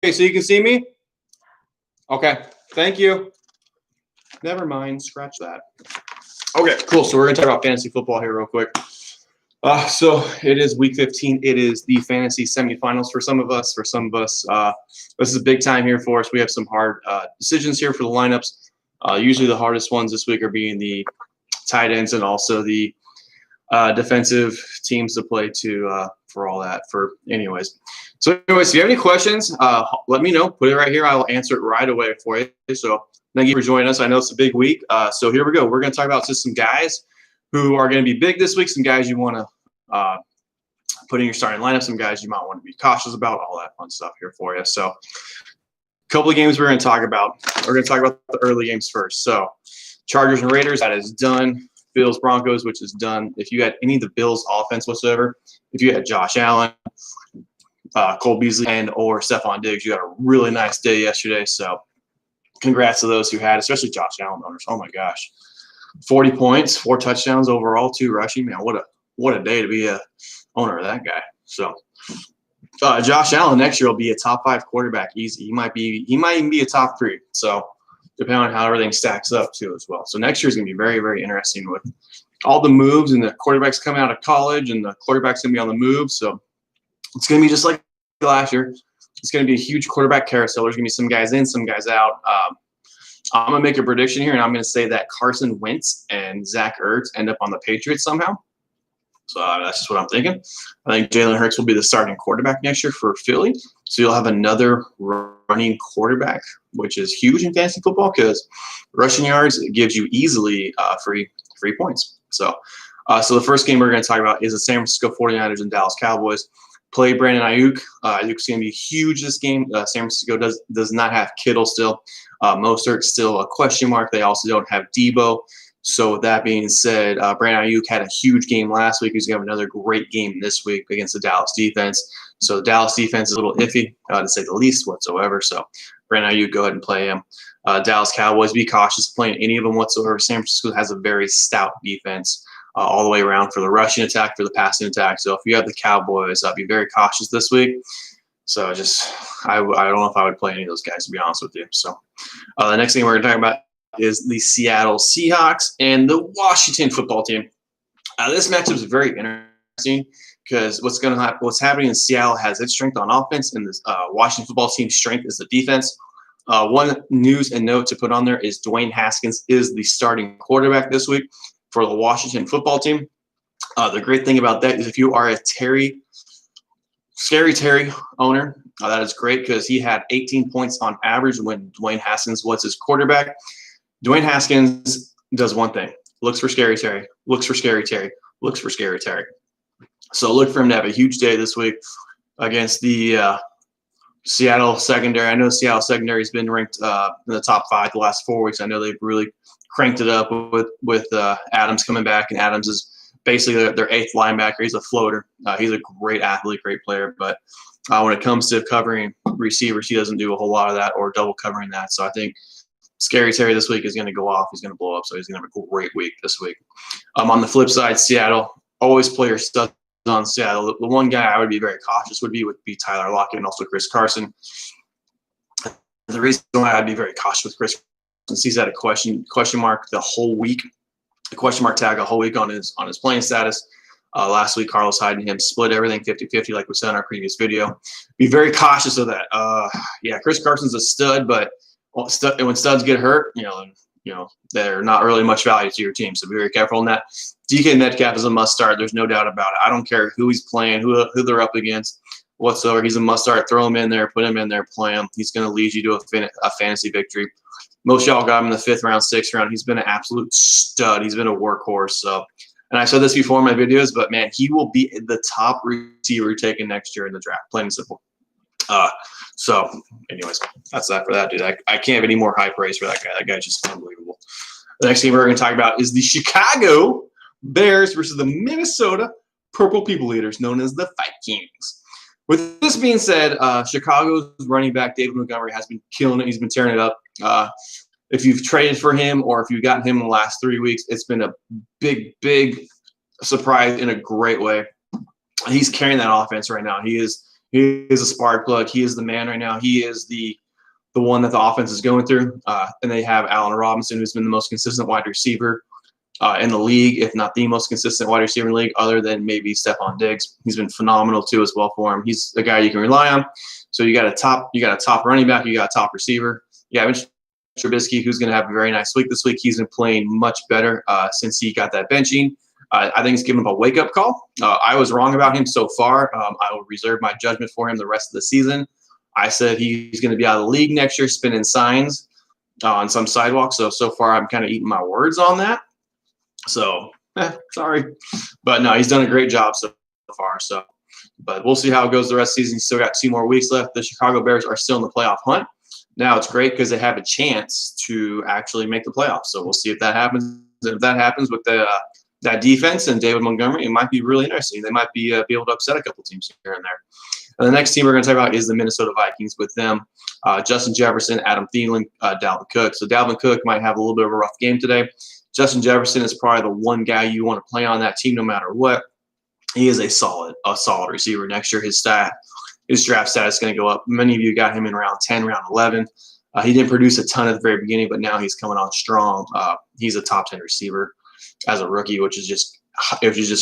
so you can see me? Okay, thank you. Never mind, scratch that. Okay, cool. So we're going to talk about fantasy football here real quick. So it is week 15. It is the fantasy semifinals for some of us. This is big time here for us. We have some hard decisions here for the lineups. Usually the hardest ones this week are being the tight ends and also the defensive teams to play to for all that. So if you have any questions, let me know. Put it right here. I will answer it right away for you. So thank you for joining us. I know it's a big week. So here we go. We're going to talk about just some guys who are going to be big this week, some guys you want to put in your starting lineup, some guys you might want to be cautious about, all that fun stuff here for you. So a couple of games we're going to talk about. We're going to talk about the early games first. So Chargers and Raiders, that is done. Bills, Broncos, which is done. If you had any of the Bills offense whatsoever, if you had Josh Allen, Cole Beasley, and or Stephon Diggs, you had a really nice day yesterday. So congrats to those who had, especially Josh Allen owners. Oh, my gosh. 40 points, 4 touchdowns overall, 2 rushing. Man, what a day to be a owner of that guy. So Josh Allen next year will be a top 5 quarterback easy. He might even be a top 3. So depending on how everything stacks up too as well. So next year is going to be very, very interesting with all the moves and the quarterbacks coming out of college and the quarterbacks going to be on the move. So it's going to be just like last year. It's going to be a huge quarterback carousel. There's going to be some guys in, some guys out. I'm going to make a prediction here, and I'm going to say that Carson Wentz and Zach Ertz end up on the Patriots somehow. So that's just what I'm thinking. I think Jalen Hurts will be the starting quarterback next year for Philly. So you'll have another running quarterback, which is huge in fantasy football because rushing yards gives you easily free points. So the first game we're going to talk about is the San Francisco 49ers and Dallas Cowboys. Play Brandon Ayuk. Ayuk's going to be huge this game. San Francisco does not have Kittle still. Mostert's still a question mark. They also don't have Debo. So with that being said, Brandon Ayuk had a huge game last week. He's going to have another great game this week against the Dallas defense. So the Dallas defense is a little iffy, to say the least whatsoever. So Brandon Ayuk, go ahead and play him. Dallas Cowboys, be cautious playing any of them whatsoever. San Francisco has a very stout defense all the way around for the rushing attack, for the passing attack. So if you have the Cowboys, be very cautious this week. So I don't know if I would play any of those guys, to be honest with you. So the next thing we're going to talk about is the Seattle Seahawks and the Washington football team. This matchup is very interesting because what's happening in Seattle has its strength on offense, and this Washington football team's strength is the defense. One news and note to put on there is Dwayne Haskins is the starting quarterback this week for the Washington football team. The great thing about that is if you are a Scary Terry owner, that is great because he had 18 points on average when Dwayne Haskins was his quarterback. Dwayne Haskins does one thing: looks for Scary Terry, looks for Scary Terry, looks for Scary Terry. So look for him to have a huge day this week against the Seattle secondary. I know Seattle secondary has been ranked in the top 5 the last 4 weeks. I know they've really cranked it up with Adams coming back, and Adams is basically their 8th linebacker. He's a floater. He's a great athlete, great player, but when it comes to covering receivers, he doesn't do a whole lot of that or double covering that. So I think Scary Terry this week is going to go off. He's going to blow up, so he's going to have a great week this week. On the flip side, Seattle, always play your studs on Seattle. The one guy I would be very cautious would be Tyler Lockett and also Chris Carson. The reason why I'd be very cautious with Chris Carson is he's had a question mark the whole week, a question mark tag a whole week on his playing status. Last week, Carlos Hyde and him split everything 50-50 like we said in our previous video. Be very cautious of that. Chris Carson's a stud, but when studs get hurt, they're not really much value to your team. So be very careful on that. DK Metcalf is a must start. There's no doubt about it. I don't care who he's playing, who they're up against whatsoever. He's a must start. Throw him in there, put him in there, play him. He's going to lead you to a fantasy victory. Most y'all got him in the 5th round, 6th round. He's been an absolute stud. He's been a workhorse. So, and I said this before in my videos, but man, he will be the top receiver taken next year in the draft. Plain and simple. So, anyways, that's that for that dude. I can't have any more high praise for that guy. That guy's just unbelievable. The next thing we're going to talk about is the Chicago Bears versus the Minnesota Purple People Eaters, known as the Vikings. With this being said, Chicago's running back David Montgomery has been killing it. He's been tearing it up. If you've traded for him or if you've gotten him in the last 3 weeks, it's been a big, big surprise in a great way. He's carrying that offense right now. He is He is a spark plug. He is the man right now. He is the one that the offense is going through. And they have Allen Robinson, who's been the most consistent wide receiver in the league, if not the most consistent wide receiver in the league, other than maybe Stephon Diggs. He's been phenomenal too as well for him. He's the guy you can rely on. So you got a top running back, you got a top receiver. You have Trubisky, who's going to have a very nice week this week. He's been playing much better since he got that benching. I think it's given him a wake-up call. I was wrong about him so far. I will reserve my judgment for him the rest of the season. I said he's going to be out of the league next year, spinning signs on some sidewalk. So far, I'm kind of eating my words on that. So, sorry. But no, he's done a great job so far. So, but we'll see how it goes the rest of the season. He's still got 2 more weeks left. The Chicago Bears are still in the playoff hunt. Now it's great because they have a chance to actually make the playoffs. So we'll see if that happens. And if that happens with that defense and David Montgomery, it might be really interesting. They might be able to upset a couple teams here and there. And the next team we're going to talk about is the Minnesota Vikings with them. Justin Jefferson, Adam Thielen, Dalvin Cook. So Dalvin Cook might have a little bit of a rough game today. Justin Jefferson is probably the one guy you want to play on that team no matter what. He is a solid receiver next year. His draft status is going to go up. Many of you got him in round 10, round 11. He didn't produce a ton at the very beginning, but now he's coming on strong. He's a top 10 receiver as a rookie, which is just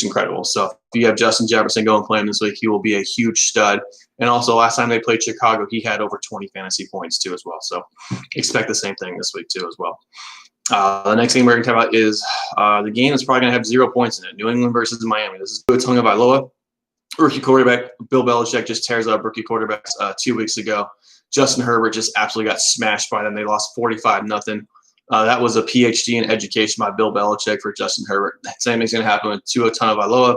incredible. So if you have Justin Jefferson go and play him this week, he will be a huge stud. And also last time they played Chicago, he had over 20 fantasy points too as well. So expect the same thing this week too as well. The next thing we're going to talk about is the game that's probably going to have 0 points in it. New England versus Miami. This is Tua Tagovailoa. Rookie quarterback. Bill Belichick just tears up rookie quarterbacks 2 weeks ago. Justin Herbert just absolutely got smashed by them. They lost 45-0. That was a PhD in education by Bill Belichick for Justin Herbert. Same thing's going to happen with Tua Tagovailoa.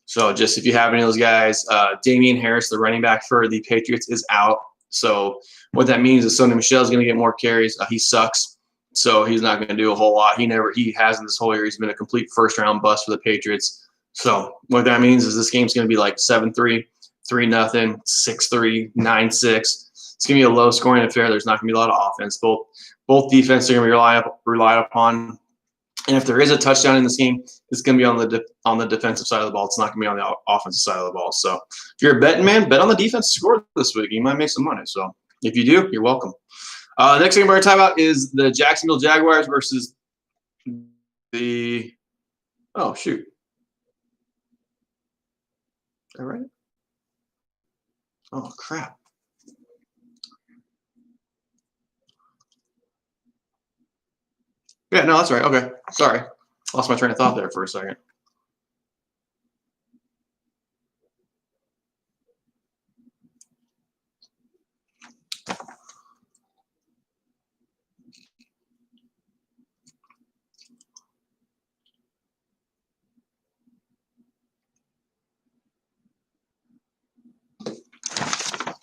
So just if you have any of those guys, Damian Harris, the running back for the Patriots, is out. So what that means is Sony Michel is going to get more carries. He sucks. So he's not going to do a whole lot. He hasn't this whole year. He's been a complete first-round bust for the Patriots. So what that means is this game's going to be like 7-3, 3-0, 6-3, 9-6. It's going to be a low-scoring affair. There's not going to be a lot of offense. Both defenses are going to be relied upon. And if there is a touchdown in this game, it's going to be on the defensive side of the ball. It's not going to be on the offensive side of the ball. So if you're a betting man, bet on the defense to score this week. You might make some money. So if you do, you're welcome. Next thing we're going to talk about is the Jacksonville Jaguars versus the – oh, shoot. All right. Oh, crap. Yeah, no, that's right. Okay. Sorry. Lost my train of thought there for a second.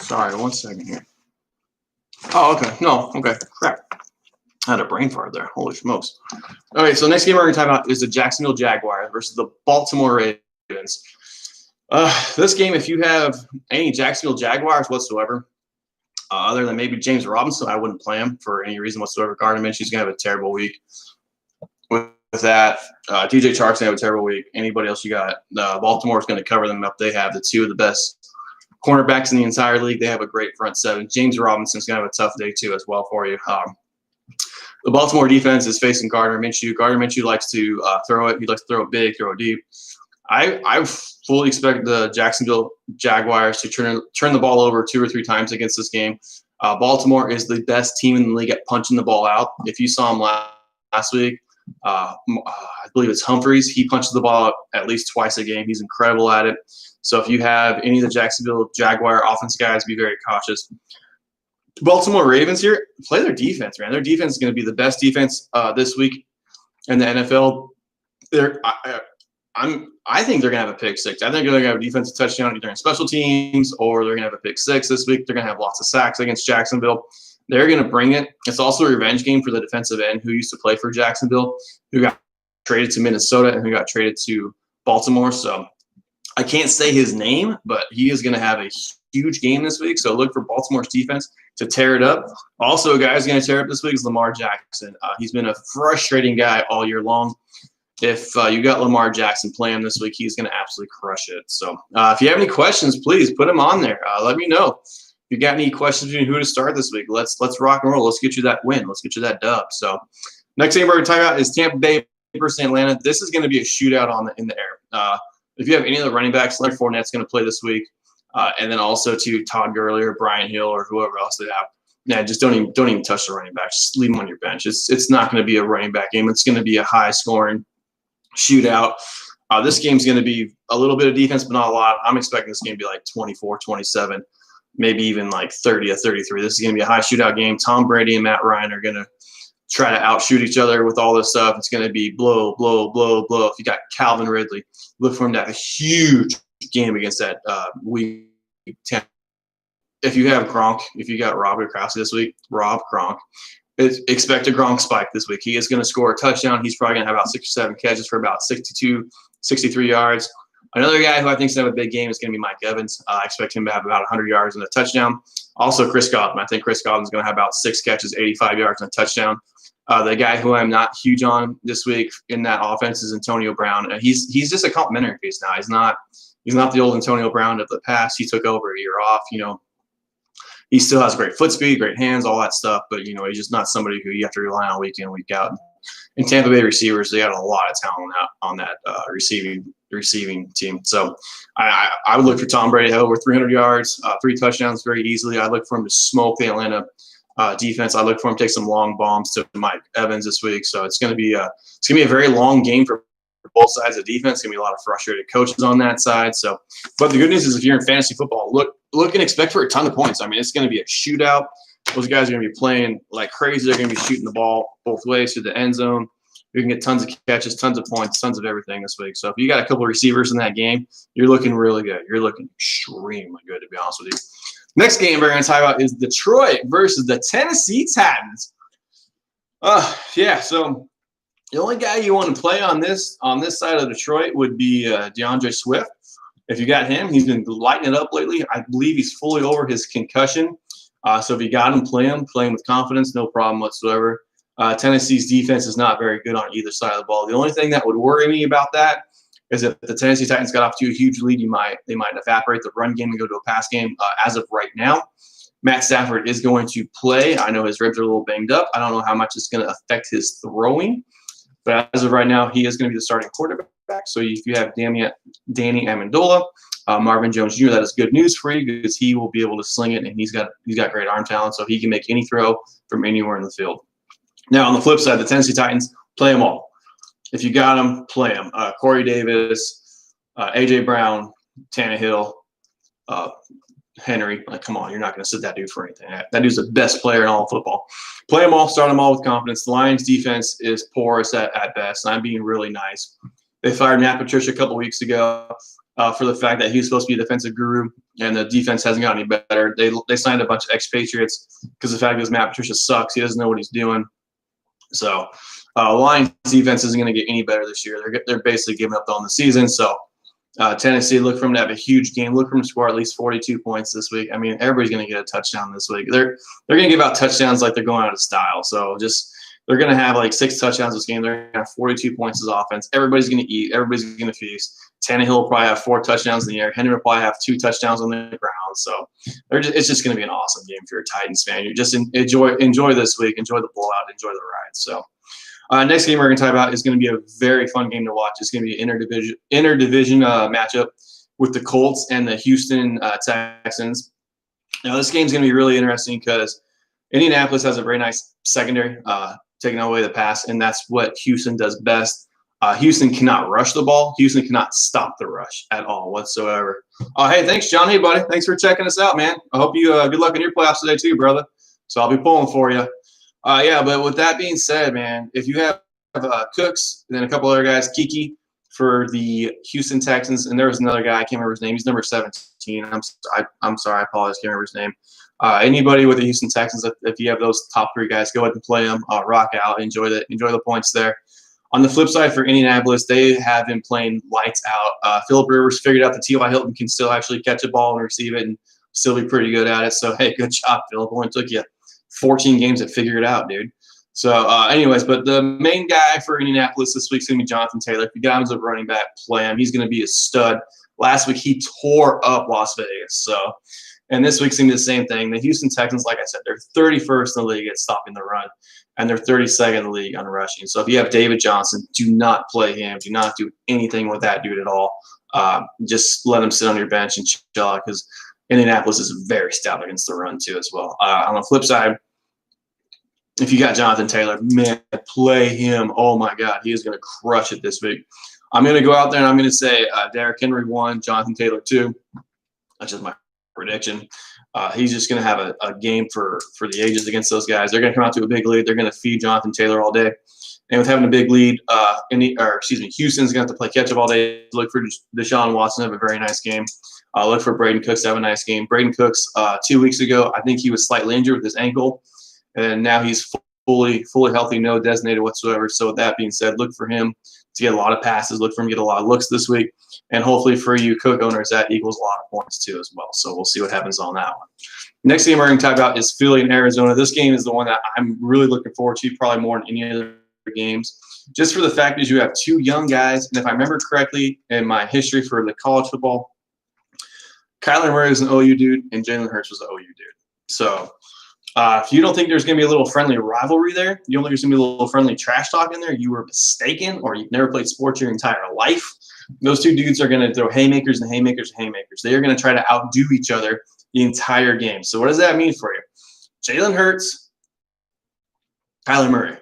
Sorry, 1 second here. Oh, okay. No, okay. Crap. I had a brain fart there. Holy smokes. All right, so next game we're going to talk about is the Jacksonville Jaguars versus the Baltimore Ravens. This game, if you have any Jacksonville Jaguars whatsoever, other than maybe James Robinson, I wouldn't play him for any reason whatsoever. Gardner Minshew's going to have a terrible week. With that, DJ Chark's going to have a terrible week. Anybody else you got? Baltimore's going to cover them up. They have the 2 of the best cornerbacks in the entire league. They have a great front 7. James Robinson's going to have a tough day too as well for you. The Baltimore defense is facing Gardner Minshew. Gardner Minshew likes to throw it. He likes to throw it big, throw it deep. I fully expect the Jacksonville Jaguars to turn the ball over 2 or 3 times against this game. Baltimore is the best team in the league at punching the ball out. If you saw him last week, I believe it's Humphreys. He punches the ball out at least twice a game. He's incredible at it. So if you have any of the Jacksonville Jaguar offense guys, be very cautious. Baltimore Ravens here, play their defense, man. Their defense is going to be the best defense this week in the NFL. I think they're going to have a pick 6. I think they're going to have a defensive touchdown either in special teams or they're going to have a pick 6 this week. They're going to have lots of sacks against Jacksonville. They're going to bring it. It's also a revenge game for the defensive end who used to play for Jacksonville, who got traded to Minnesota and who got traded to Baltimore. So I can't say his name, but he is going to have a huge game this week. So look for Baltimore's defense to tear it up. Also, a guy who's going to tear it up this week is Lamar Jackson. He's been a frustrating guy all year long. if you got Lamar Jackson play him this week, he's going to absolutely crush it. So if you have any questions, please put them on there. Let me know. If you got any questions on who to start this week, let's rock and roll. Let's get you that win. Let's get you that dub. So next game we're going to talk about is Tampa Bay versus Atlanta. This is going to be a shootout in the air. If you have any of the running backs, Leonard Fournette's going to play this week, and then also to Todd Gurley or Brian Hill or whoever else they have. Yeah, just don't even touch the running back. Just leave them on your bench. It's not going to be a running back game. It's going to be a high scoring shootout. This game's going to be a little bit of defense, but not a lot. I'm expecting this game to be like 24-27, maybe even like 30-33. This is going to be a high shootout game. Tom Brady and Matt Ryan are going to try to outshoot each other with all this stuff. It's going to be blow, blow, blow, blow. If you got Calvin Ridley, look for him to have a huge game against that week 10. If you have Gronk, if you got Rob Gronkowski this week, Gronk, expect a Gronk spike this week. He is going to score a touchdown. He's probably going to have about 6 or 7 catches for about 62, 63 yards. Another guy who I think is going to have a big game is going to be Mike Evans. I expect him to have about 100 yards and a touchdown. Also, Chris Godwin. I think Chris Godwin is going to have about 6 catches, 85 yards and a touchdown. The guy who I'm not huge on this week in that offense is Antonio Brown. He's just a complimentary piece now. He's not the old Antonio Brown of the past. He took over a year off, He still has great foot speed, great hands, all that stuff. But, he's just not somebody who you have to rely on week in, week out. And Tampa Bay receivers, they got a lot of talent on that receiving team. So I would look for Tom Brady to have over 300 yards, 3 touchdowns very easily. I look for him to smoke the Atlanta defense. I look for him to take some long bombs to Mike Evans this week. So it's going to be a very long game for both sides of the defense. It's going to be a lot of frustrated coaches on that side. So, but the good news is if you're in fantasy football, look and expect for a ton of points. I mean, it's going to be a shootout. Those guys are going to be playing like crazy. They're going to be shooting the ball both ways through the end zone. You can get tons of catches, tons of points, tons of everything this week. So if you got a couple of receivers in that game, you're looking really good. You're looking extremely good, to be honest with you. Next game we're going to talk about is Detroit versus the Tennessee Titans. So the only guy you want to play on this side of Detroit would be DeAndre Swift. If you got him, he's been lighting it up lately. I believe he's fully over his concussion. So if you got him, play him with confidence, no problem whatsoever. Tennessee's defense is not very good on either side of the ball. The only thing that would worry me about that is if the Tennessee Titans got off to a huge lead, they might evaporate the run game and go to a pass game. As of right now, Matt Stafford is going to play. I know his ribs are a little banged up. I don't know how much it's going to affect his throwing. But as of right now, he is going to be the starting quarterback. So if you have Danny Amendola, Marvin Jones Jr., that is good news for you because he will be able to sling it, and he's got great arm talent, so he can make any throw from anywhere in the field. Now, on the flip side, the Tennessee Titans, play them all. If you got them, play them. Corey Davis, A.J. Brown, Tannehill, Henry. Like, come on, you're not going to sit that dude for anything. That dude's the best player in all of football. Play them all, start them all with confidence. The Lions' defense is porous at best, and I'm being really nice. They fired Matt Patricia a couple weeks ago for the fact that he was supposed to be a defensive guru, and the defense hasn't gotten any better. They signed a bunch of expatriates because the fact is Matt Patricia sucks. He doesn't know what he's doing. So Lions' defense isn't going to get any better this year. They're basically giving up on the season. So Tennessee, look for them to have a huge game. Look for them to score at least 42 points this week. I mean, everybody's going to get a touchdown this week. They're going to give out touchdowns like they're going out of style. So they're going to have like 6 touchdowns this game. They're going to have 42 points as offense. Everybody's going to eat. Everybody's going to feast. Tannehill will probably have 4 touchdowns in the air. Henry will probably have 2 touchdowns on the ground. So it's just going to be an awesome game if you're a Titans fan. You just enjoy this week. Enjoy the blowout. Enjoy the ride. So next game we're going to talk about is going to be a very fun game to watch. It's going to be an interdivision matchup with the Colts and the Houston Texans. Now, this game is going to be really interesting because Indianapolis has a very nice secondary, taking away the pass, and that's what Houston does best. Houston cannot rush the ball. Houston cannot stop the rush at all whatsoever. Hey, thanks, John. Hey, buddy. Thanks for checking us out, man. I hope you good luck in your playoffs today too, brother. So I'll be pulling for you. But with that being said, man, if you have Cooks and then a couple other guys, Kiki for the Houston Texans, and there was another guy, I can't remember his name. He's number 17. I'm sorry, I apologize, can't remember his name. Anybody with the Houston Texans, if you have those top 3 guys, go ahead and play them. Rock out, enjoy the points there. On the flip side for Indianapolis, they have been playing lights out. Phillip Rivers figured out that T.Y. Hilton can still actually catch a ball and receive it and still be pretty good at it. So, hey, good job, Phillip. It only took you 14 games to figure it out, dude. So, anyways, but the main guy for Indianapolis this week is going to be Jonathan Taylor. If you got him as a running back, play him. He's going to be a stud. Last week, he tore up Las Vegas. So, and this week's going to be the same thing. The Houston Texans, like I said, they're 31st in the league at stopping the run, and they're 32nd in the league on rushing. So if you have David Johnson, do not play him. Do not do anything with that dude at all. Just let him sit on your bench and chill out because Indianapolis is very stout against the run too as well. On the flip side, if you got Jonathan Taylor, man, play him. Oh, my God. He is going to crush it this week. I'm going to go out there and I'm going to say Derrick Henry 1, Jonathan Taylor 2. That's just my prediction. He's just going to have a game for the ages against those guys. They're going to come out to a big lead. They're going to feed Jonathan Taylor all day. And with having a big lead, Houston's going to have to play catch-up all day. Look for Deshaun Watson to have a very nice game. Look for Braden Cooks to have a nice game. Braden Cooks, 2 weeks ago, I think he was slightly injured with his ankle. And now he's fully healthy, no designated whatsoever. So with that being said, look for him to get a lot of passes. Look for him to get a lot of looks this week. And hopefully for you Cook owners, that equals a lot of points too as well. So we'll see what happens on that one. Next game we're going to talk about is Philly and Arizona. This game is the one that I'm really looking forward to, probably more than any other games, just for the fact that you have two young guys. And if I remember correctly in my history for the college football, Kyler Murray was an OU dude and Jalen Hurts was an OU dude. So if you don't think there's going to be a little friendly rivalry there, you don't think there's going to be a little friendly trash talk in there, you were mistaken, or you've never played sports your entire life. Those two dudes are going to throw haymakers and haymakers and haymakers. They are going to try to outdo each other the entire game. So what does that mean for you? Jalen Hurts, Kyler Murray,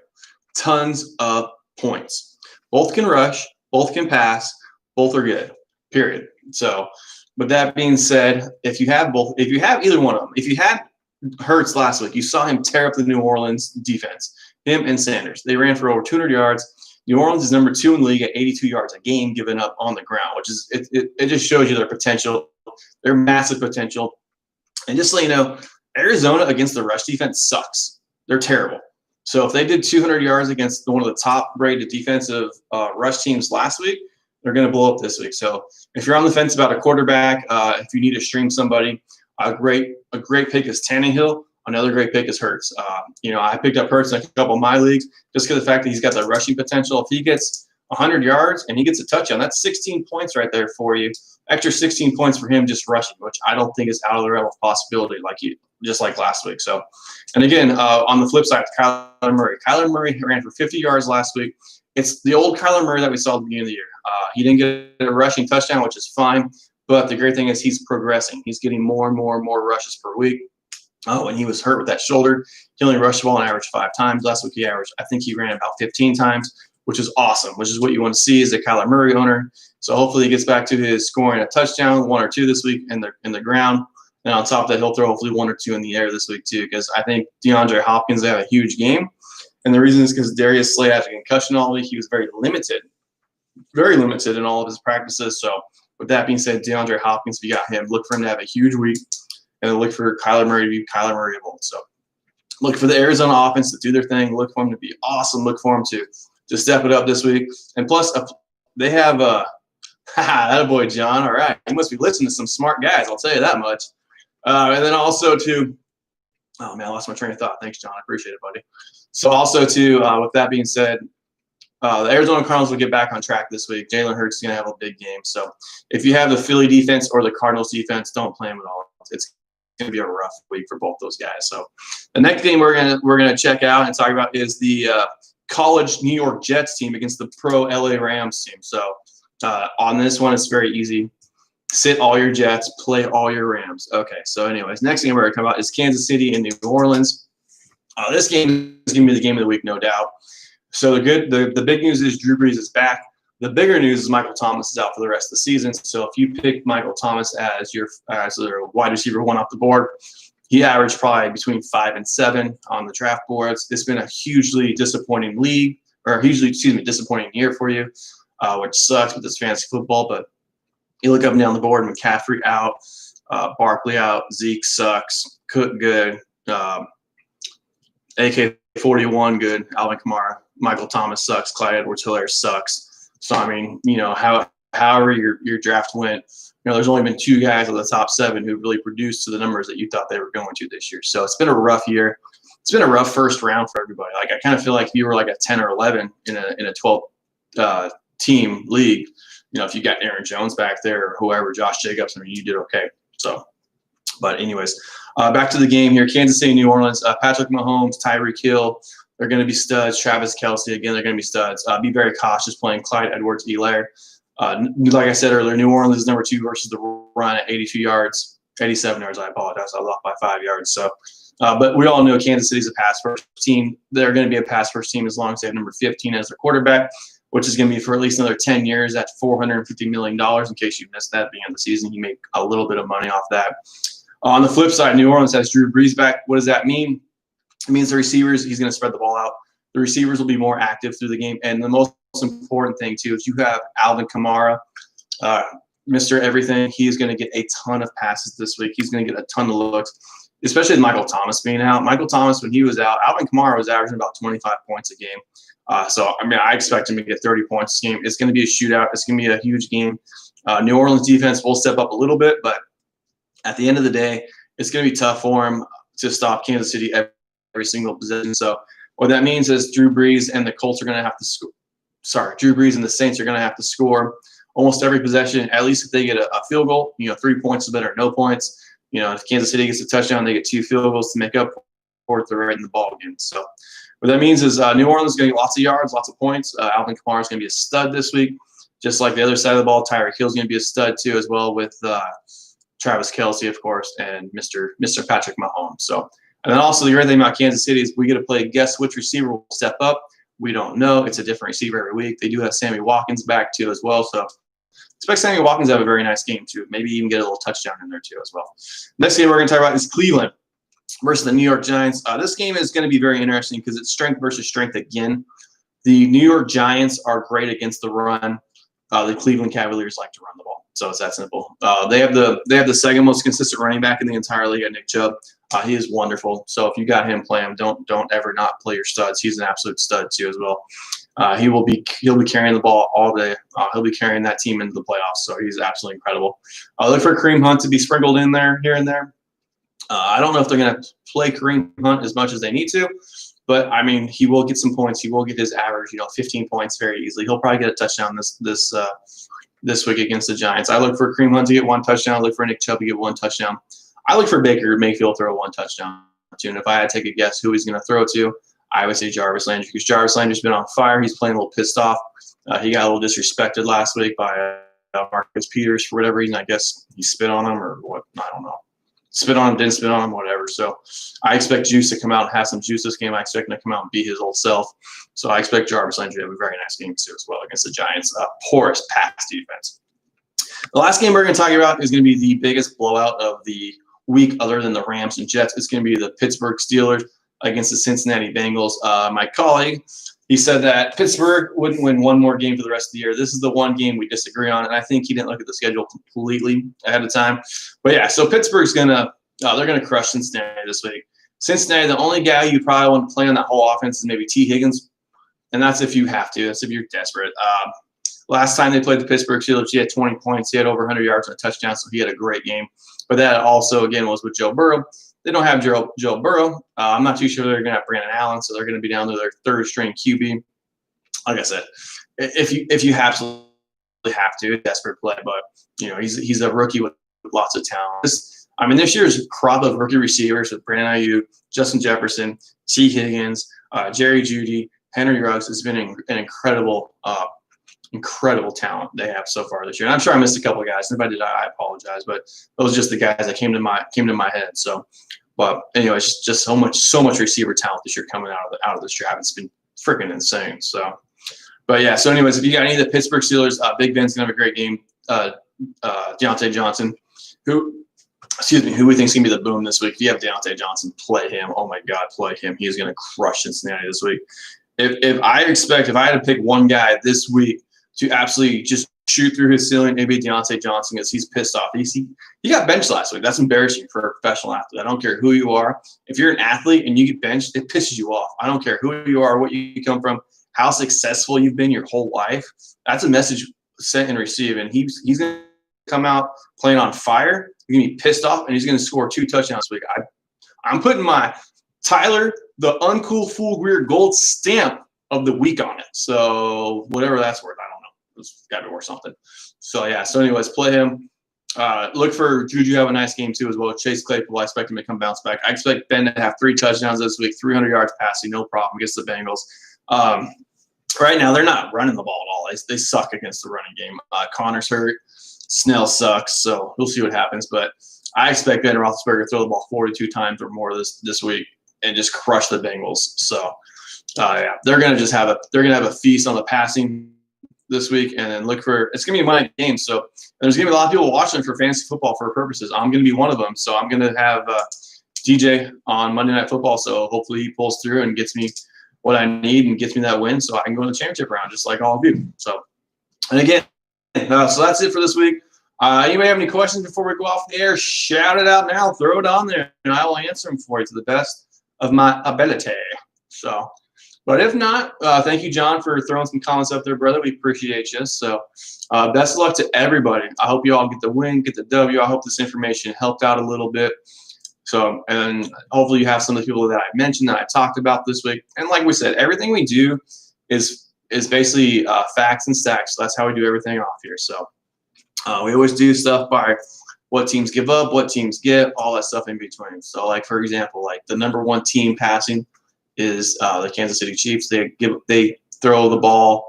tons of points. Both can rush, both can pass, both are good, period. So with that being said, if you have either one of them, if you had Hurts last week, you saw him tear up the New Orleans defense, him and Sanders. They ran for over 200 yards. New Orleans is number 2 in the league at 82 yards a game given up on the ground, which is it just shows you their potential, their massive potential. And just so you know, Arizona against the rush defense sucks. They're terrible. So if they did 200 yards against one of the top-rated defensive rush teams last week, they're going to blow up this week. So if you're on the fence about a quarterback, if you need to stream somebody, a great pick is Tannehill. Another great pick is Hurts. I picked up Hurts in a couple of my leagues just because of the fact that he's got the rushing potential. If he gets 100 yards and he gets a touchdown, that's 16 points right there for you. Extra 16 points for him just rushing, which I don't think is out of the realm of possibility, just like last week. So, and again, on the flip side, Kyler Murray. Kyler Murray ran for 50 yards last week. It's the old Kyler Murray that we saw at the beginning of the year. He didn't get a rushing touchdown, which is fine. But the great thing is he's progressing. He's getting more and more and more rushes per week. When he was hurt with that shoulder, he only rushed the ball on average 5 times. Last week I think he ran about 15 times, which is awesome, which is what you want to see as a Kyler Murray owner. So hopefully he gets back to his scoring a touchdown, 1 or 2 this week in the ground. And on top of that, he'll throw hopefully 1 or 2 in the air this week too, because I think DeAndre Hopkins will have a huge game. And the reason is because Darius Slay had a concussion all week. He was very limited in all of his practices. So with that being said, DeAndre Hopkins, if you got him, look for him to have a huge week. And then look for Kyler Murray to be Kyler Murray of old. So look for the Arizona offense to do their thing. Look for them to be awesome. Look for them to step it up this week. And plus, they have that boy John. All right, you must be listening to some smart guys. I'll tell you that much. And then also oh man, I lost my train of thought. Thanks, John. I appreciate it, buddy. So also with that being said, the Arizona Cardinals will get back on track this week. Jalen Hurts is going to have a big game. So if you have the Philly defense or the Cardinals defense, don't play them at all. It's going to be a rough week for both those guys. So the next game we're gonna check out and talk about is the college New York Jets team against the pro LA Rams team. So on this one, it's very easy. Sit all your Jets, play all your Rams. Okay, so anyways, next game we're going to come about is Kansas City and New Orleans. This game is going to be the game of the week, no doubt. So the big news is Drew Brees is back. The bigger news is Michael Thomas is out for the rest of the season. So if you pick Michael Thomas as your wide receiver 1 off the board, he averaged probably between 5 and 7 on the draft boards. It's been a hugely disappointing disappointing year for you, which sucks with this fantasy football. But you look up and down the board: McCaffrey out, Barkley out, Zeke sucks, Cook good, AK-41 good, Alvin Kamara, Michael Thomas sucks, Clyde Edwards-Helaire sucks. So I mean, however your draft went, there's only been 2 guys of the top 7 who really produced to the numbers that you thought they were going to this year. So it's been a rough year. it's been a rough first round for everybody. Like I kind of feel like if you were like a 10 or 11 in a 12 team league, if you got Aaron Jones back there or whoever, Josh Jacobs, I mean, you did okay. So, but anyways, back to the game here. Kansas City, New Orleans, Patrick Mahomes, Tyreek Hill, they're going to be studs. Travis Kelce, again, they're going to be studs. Be very cautious playing Clyde Edwards-Helaire. Like I said earlier, New Orleans is number 2 versus the run at 82 yards, 87 yards. I apologize. I was off by 5 yards. So, but we all know Kansas City's a pass-first team. They're going to be a pass-first team as long as they have number 15 as their quarterback, which is going to be for at least another 10 years at $450 million. In case you missed that, at the end of the season, you make a little bit of money off that. On the flip side, New Orleans has Drew Brees back. What does that mean? It means the receivers, he's going to spread the ball out. The receivers will be more active through the game. And the most important thing, too, is you have Alvin Kamara, Mr. Everything. He is going to get a ton of passes this week. He's going to get a ton of looks, especially with Michael Thomas being out. Michael Thomas, when he was out, Alvin Kamara was averaging about 25 points a game. So, I mean, I expect him to get 30 points this game. It's going to be a shootout. It's going to be a huge game. New Orleans defense will step up a little bit, but at the end of the day, it's going to be tough for him to stop Kansas City every single possession. So what that means is Drew Brees and the Colts are going to have to score. Sorry, Drew Brees and the Saints are going to have to score almost every possession, at least if they get a field goal. 3 points is better, no points. If Kansas City gets a touchdown, they get 2 field goals to make up for it. They're right in the ball game. So what that means is New Orleans is going to get lots of yards, lots of points. Alvin Kamara is going to be a stud this week, just like the other side of the ball. Tyreek Hill is going to be a stud too, as well with Travis Kelce, of course, and Mr. Patrick Mahomes. So, and then also the great thing about Kansas City is we get to play guess which receiver will step up. We don't know. It's a different receiver every week. They do have Sammy Watkins back too as well. So expect Sammy Watkins to have a very nice game too. Maybe even get a little touchdown in there too as well. Next game we're going to talk about is Cleveland versus the New York Giants. This game is going to be very interesting because it's strength versus strength again. The New York Giants are great against the run. The Cleveland Cavaliers like to run the ball. So it's that simple. They have the second most consistent running back in the entire league, Nick Chubb. He is wonderful. So if you got him, play him. Don't ever not play your studs. He's an absolute stud too as well. He'll be carrying the ball all day. He'll be carrying that team into the playoffs. So he's absolutely incredible. Look for Kareem Hunt to be sprinkled in there here and there. I don't know if they're going to play Kareem Hunt as much as they need to, but I mean he will get some points. He will get his average, 15 points very easily. He'll probably get a touchdown this week against the Giants. I look for Kareem Hunt to get 1 touchdown. I look for Nick Chubb to get 1 touchdown. I look for Baker Mayfield to throw 1 touchdown too. And if I had to take a guess who he's going to throw to, I would say Jarvis Landry, because Jarvis Landry's been on fire. He's playing a little pissed off. He got a little disrespected last week by Marcus Peters for whatever reason. I guess he spit on him or what. I don't know. Spit on him, didn't spit on him, whatever. So I expect Juice to come out and have some juice this game. I expect him to come out and be his old self. So I expect Jarvis Landry to have a very nice game too as well against the Giants' porous pass defense. The last game we're going to talk about is going to be the biggest blowout of the week other than the Rams and Jets. It's going to be the Pittsburgh Steelers against the Cincinnati Bengals. My colleague, he said that Pittsburgh wouldn't win one more game for the rest of the year. This is the one game we disagree on, and I think he didn't look at the schedule completely ahead of time. But yeah, so Pittsburgh's they're gonna crush Cincinnati this week. Cincinnati, the only guy you probably want to play on that whole offense is maybe T. Higgins, and that's if you have to. That's if you're desperate. Last time they played the Pittsburgh Steelers, he had 20 points. He had over 100 yards and a touchdown, so he had a great game. But that also, again, was with Joe Burrow. They don't have Joe Burrow. I'm not too sure they're going to have Brandon Allen, so they're going to be down to their third-string QB. Like I said, if you absolutely have to, desperate play. But he's a rookie with lots of talent. This year's crop of rookie receivers with Brandon Ayuk, Justin Jefferson, T. Higgins, Jerry Jeudy, Henry Ruggs has been an incredible talent they have so far this year. And I'm sure I missed a couple of guys. If I did, I apologize. But those are just the guys that came to my head. So, but anyway, it's just so much receiver talent this year coming out of this draft. It's been freaking insane. So, but yeah. So, anyways, if you got any of the Pittsburgh Steelers, Big Ben's gonna have a great game. Deontay Johnson, who we think is gonna be the boom this week. If you have Deontay Johnson, play him. Oh my God, play him. He is gonna crush Cincinnati this week. If I had to pick one guy this week to absolutely just shoot through his ceiling, maybe Deontay Johnson, because he's pissed off. He got benched last week. That's embarrassing for a professional athlete. I don't care who you are. If you're an athlete and you get benched, it pisses you off. I don't care who you are, what you come from, how successful you've been your whole life. That's a message sent and received. And he's going to come out playing on fire. He's going to be pissed off, and he's going to score 2 touchdowns this week. I'm putting my Tyler, the Uncool Fool Greer gold stamp of the week on it. So whatever that's worth, I don't know. It's got to be worth something. So yeah. So anyways, play him. Look for Juju have a nice game too as well. Chase Claypool, I expect him to come bounce back. I expect Ben to have 3 touchdowns this week, 300 yards passing, no problem against the Bengals. Right now, they're not running the ball at all. They suck against the running game. Connor's hurt. Snell sucks. So we'll see what happens. But I expect Ben Roethlisberger to throw the ball 42 times or more this week and just crush the Bengals. So yeah, they're gonna have a feast on the passing this week, and then look for it's gonna be a Monday game. So there's gonna be a lot of people watching for fantasy football for purposes. I'm gonna be one of them. So I'm gonna have DJ on Monday Night Football. So hopefully he pulls through and gets me what I need and gets me that win, so I can go in the championship round just like all of you. So, and again, so that's it for this week. Anybody have any questions before we go off the air? Shout it out now. Throw it on there, and I will answer them for you to the best of my ability. So, but if not, thank you, John, for throwing some comments up there, brother. We appreciate you. So, best of luck to everybody. I hope you all get the win, get the W. I hope this information helped out a little bit. So, and hopefully you have some of the people that I mentioned that I talked about this week. And like we said, everything we do is basically facts and stacks. So that's how we do everything off here. So we always do stuff by what teams give up, what teams get, all that stuff in between. So like, for example, like the number 1 team passing is the Kansas City Chiefs. They throw the ball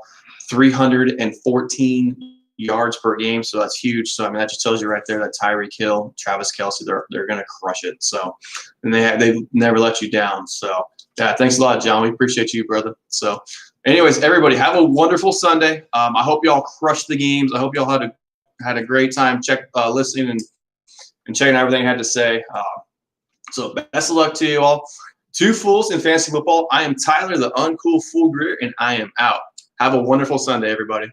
314 yards per game, so that's huge. So I mean, that just tells you right there that Tyreek Hill, Travis Kelce, they're going to crush it. So, and they never let you down. So yeah, thanks a lot, John. We appreciate you, brother. So, anyways, everybody have a wonderful Sunday. I hope y'all crushed the games. I hope y'all had a great time listening and checking everything I had to say. So best of luck to you all. 2 Fools in Fantasy Football. I am Tyler, the Uncool Fool Greer, and I am out. Have a wonderful Sunday, everybody.